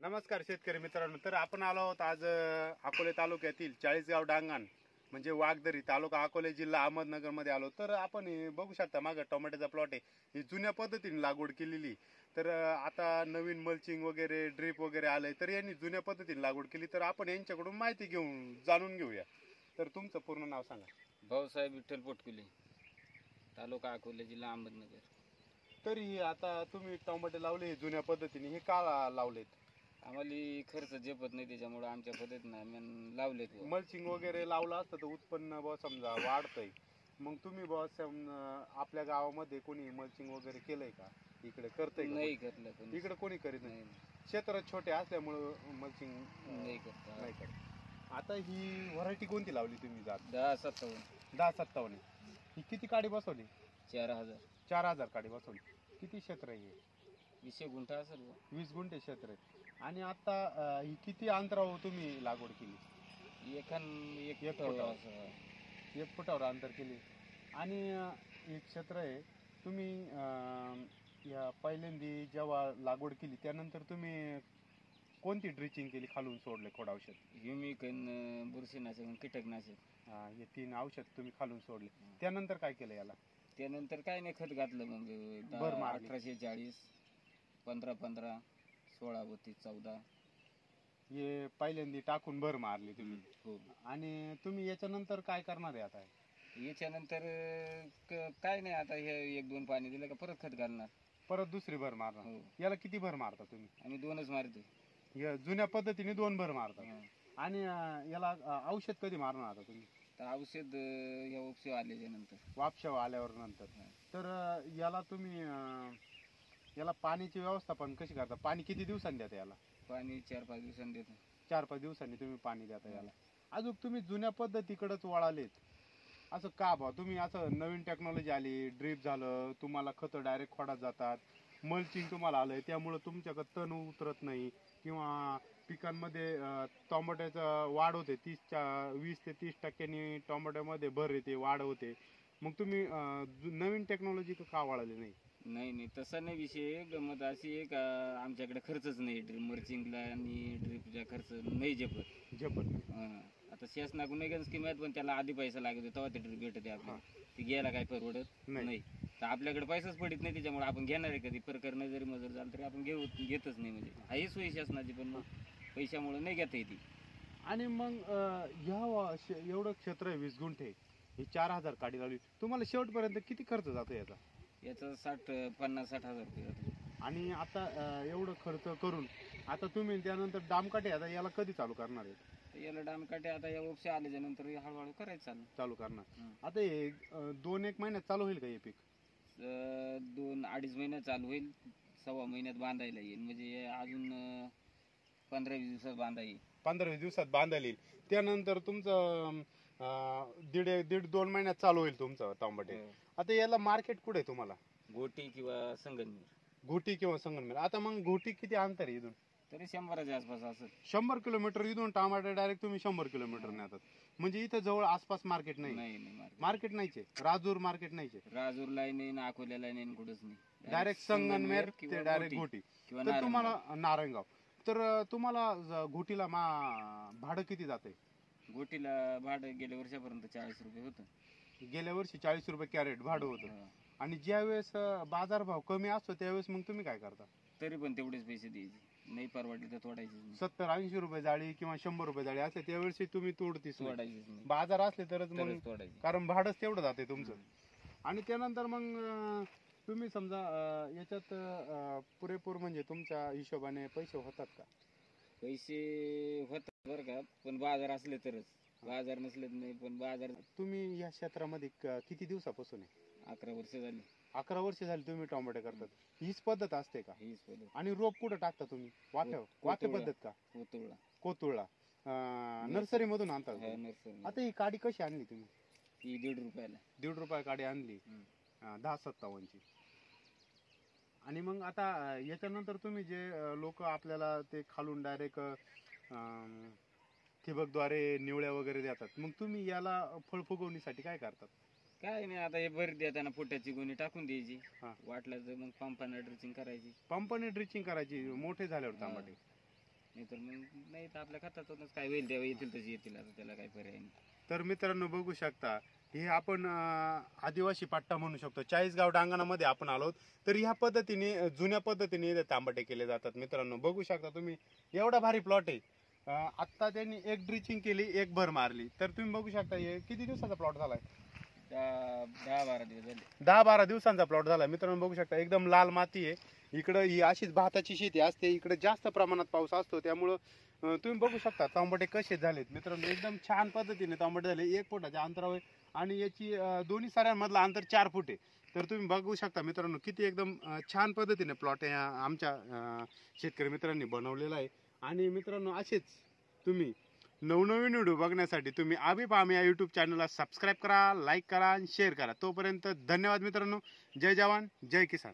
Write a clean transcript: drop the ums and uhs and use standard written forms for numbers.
नमस्कार शेतकरी मित्रांनो. तर आपण आलो आहोत आज अकोले तालुक्यातील चाळीसगाव डांगण म्हणजे वाघदरी तालुका अकोले जिल्हा अहमदनगर मध्ये आलो. तर आपण हे बघू शकता मागं टोमॅटोचा प्लॉट आहे. ही जुन्या पद्धतीने लागवड केलेली. तर आता नवीन मल्चिंग वगैरे ड्रीप वगैरे आलंय. तर यांनी जुन्या पद्धतीने लागवड केली. तर आपण यांच्याकडून माहिती जाणून घेऊया. तर तुमचं पूर्ण नाव सांगा. भाऊसाहेब विठ्ठल पोटकुले, तालुका अकोले, जिल्हा अहमदनगर. तरी आता तुम्ही टोमॅटो लावले जुन्या पद्धतीने, हे का लावलेत? आम्हाला खर्च झेपत नाही, त्याच्यामुळे आमच्या पद्धतीनं आम्ही लावलेत बुवा. मल्चिंग वगैरे लावलं असतं तर उत्पन्न बुवा समजा वाढतंय. मग तुम्ही बुवा आपल्या गावामध्ये कोणी मल्चिंग वगैरे केलंय का? इकडे करतंय का? नाही करलं कोणी. इकडे कोणी करीत नाही. नाही क्षेत्र छोटे असल्यामुळं मल्चिंग नाही करता. नाही करत. आता ही व्हरायटी कोणती लावली तुम्ही? जात 10-57. 10-57. ही किती काडी बसवली? 4,000. 4,000 काडी बसवली. किती क्षेत्र आहे हे? 20 गुंठा असेल बुवा. 20 गुंठे क्षेत्र आहे. आणि आता ही किती अंतरावर तुम्ही लागवड केली? एक एक फुटावर. असं. 1 फुटावर अंतर केली. आणि एक क्षेत्र आहे. तुम्ही या पहिल्यांदी जेव्हा लागवड केली त्यानंतर तुम्ही कोणती ड्रिचिंग केली? खालून सोडले खोड औषध? ह्युमिक, बुरशीनाशक आणि कीटकनाशक. हे 3 औषध तुम्ही खालून सोडले. त्यानंतर काय केलं याला? त्यानंतर काय नाही, खत घातलं मग. भर मारली. 1840, 15-15, 16-32, 14. हे पहिल्यांदी टाकून भर मारली तुम्ही. हो. आणि तुम्ही याच्यानंतर काय करणार आहे आता? याच्यानंतर काय नाही, आता हे 1-2 पाणी दिलं का परत खत घालणार. परत दुसरी भर मारणार. हो. याला किती भर मारता तुम्ही? आम्ही 2च मारतो. या जुन्या पद्धतीने 2 भर मारतात. हं. आणि याला औषध कधी मारणार आता तुम्ही? तर औषध या उपसे आल्याच्या नंतर. वापशाव आल्यावर नंतर. तर याला तुम्ही याला पाण्याची व्यवस्थापन कशी करता? पाणी किती दिवसांनी देता याला? पाणी 4-5 दिवसांनी देतो. 4-5 दिवसांनी तुम्ही पाणी देता याला. अजून तुम्ही जुन्या पद्धतीकडेच वळालेत असं का बा? तुम्ही असं नवीन टेक्नॉलॉजी आली, ड्रीप झालं, तुम्हाला खतं डायरेक्ट खोडात जातात, मल्चिंग तुम्हाला आलंय, त्यामुळे तुमच्याकडे तण उतरत नाही किंवा पिकांमध्ये टोमॅटोचं वाढ होते. 20 ते 30% टोमॅटोमध्ये भर येते, वाढ होते. मग तुम्ही नवीन टेक्नॉलॉजी का वळाले नाही? नाही तसा नाही विषय. गमत अशी आहे का आमच्याकडे खर्चच नाही. मर्चिंगला आणि ड्रिपचा खर्च नाही झेपत. आता शासनाकडून नाही स्कीम आहेत, पण त्याला आधी पैसा लागतो तेव्हा ते ड्रिप भेटते आपल्याला. ती घ्यायला काय परवडत नाही. तर आपल्याकडे पैसाच पडत नाही, त्याच्यामुळे आपण घेणार आहे कधी प्रकरण जरी मजूर झालं तरी आपण घेतच नाही. म्हणजे आहे सोयी शासनाची, पण मग पैशामुळे नाही घेता येते. आणि मग एवढं क्षेत्र आहे 20 गुंठे, हे 4,000 काडी लावली. तुम्हाला शेवटपर्यंत किती खर्च जातो याचा? याचा 50-60 हजार रुपये जातो. आणि आता एवढं खर्च करून आता तुम्ही त्यानंतर डामकाटे आता याला कधी चालू करणार आहे? तर याला डामकाटे आता या उपसे आल्याच्या नंतर हळूहळू करायचं चालू करणार. आता हे 2-1 महिन्यात चालू होईल का हे पीक? 2-2.5 महिन्यात चालू होईल. 1.25 महिन्यात बांधायला येईल. म्हणजे अजून 15-20 दिवसात बांधा येईल. 15-20 दिवसात बांधायला येईल. त्यानंतर तुमचं 1.5-2 महिन्यात चालू होईल तुमचं टोमॅटो. आता याला मार्केट कुठे आहे तुम्हाला? गोटी किंवा संगमनेर. घोटी किंवा संगमनेर. आता मग घोटी किती अंतर आहे इथून? तरी 100च्या आसपास असेल. 100 किलोमीटर इथून टमाटर डायरेक्ट तुम्ही 100 किलोमीटर नेतात. म्हणजे इथं जवळ आसपास मार्केट नाही? नाही. मार्केट नाहीचे. राजूर मार्केट नाहीचे. राजूरला नाही, अकोल्याला नाही, कुठंच नाही. डायरेक्ट संगमनेर ते डायरेक्ट घोटी. तर तुम्हाला नारायणगाव. तर तुम्हाला घोटीला भाडं किती जाते? गोटीला भाडं गेल्या वर्षापर्यंत 40 रुपये होतं. गेल्या वर्षी 40 रुपये कॅरेट भाडं होतं. आणि ज्या वेळेस बाजारभाव कमी असतो त्यावेळेस मग तुम्ही काय करता? तरी पण तेवढेच पैसे द्यायचे. नाही परवडले तर तोडायचे. 70-80 रुपये जाळी किंवा 100 रुपये जाळी असते त्यावेळेस तुम्ही तोडतीस. तोडायचे बाजार असले तरच मग तोडायचे, कारण भाडंच तेवढं जाते तुमचं. आणि त्यानंतर मग तुम्ही समजा याच्यात पुरेपूर म्हणजे तुमच्या हिशोबाने पैसे होतात का? पैसे होतात बरं का, पण बाजार असले तरच. बाजार नसले नाही. पण बाजार. तुम्ही या क्षेत्रामध्ये किती दिवसापासून आहे? 11 वर्ष झाली. 11 वर्ष झाली तुम्ही टोमॅटो करतात. हीच पद्धत असते का? हीच पद्धत. आणि रोप कुठं टाकता तुम्ही? वाफे पद्धत का? कोतुळला नर्सरी मधून आणतात. नर्सरी. आता ही काडी कशी आणली तुम्ही? ही 1.5 रुपयाला. 1.5 रुपये काडी आणली. 10-57 ची. आणि मग आता याच्यानंतर तुम्ही जे लोक आपल्याला ते खालून डायरेक्ट ठिबकद्वारे निवळ्या वगैरे देतात, मग तुम्ही याला फळ फुगवणीसाठी काय करतात? काय नाही, आता हे भर देताना फुट्याची गोणी टाकून द्यायची. हा. वाटलं तर मग पंपाने ड्रिचिंग करायची. पंपाने ड्रिचिंग करायची मोठे झाल्यावर टमाटे. नाही तर मग नाही तर आपल्या खतातूनच काय होईल तेव्हा येतील तशी येतील, आता त्याला काही पर्याय नाही. तर मित्रांनो बघू शकता, हे आपण आदिवासी पट्टा म्हणू शकतो. 40 डांगणामध्ये आपण आलो. तर ह्या पद्धतीने जुन्या पद्धतीने इथे तांबटे केले जातात. मित्रांनो बघू शकता तुम्ही, एवढा भारी प्लॉट आहे. आत्ता त्यांनी एक ड्रिचिंग केली, एक भर मारली. तर तुम्ही बघू शकता हे किती दिवसाचा प्लॉट झालाय. 10-12 दिवस झाले. 10-12 दिवसांचा प्लॉट झाला. मित्रांनो बघू शकता एकदम लाल माती आहे. इकडं ही अशीच भाताची शेती असते. इकडे जास्त प्रमाणात पाऊस असतो, त्यामुळं तुम्ही बघू शकता तांबटे कसे झालेत. मित्रांनो एकदम छान पद्धतीने तांबटे झाले. 1 फुटाच्या अंतरावर, आणि याची दोन्ही साऱ्यांमधलं अंतर 4 फूट आहे. तर तुम्ही बघू शकता मित्रांनो किती एकदम छान पद्धतीने प्लॉट आमच्या शेतकरी मित्रांनी बनवलेला आहे. आणि मित्रांनो असेच तुम्ही नवनवीन व्हिडिओ बघण्यासाठी तुम्ही अभि फार्म या यूट्यूब चॅनलला सबस्क्राईब करा, लाईक करा आणि शेअर करा. तोपर्यंत धन्यवाद मित्रांनो. जय जवान जय किसान.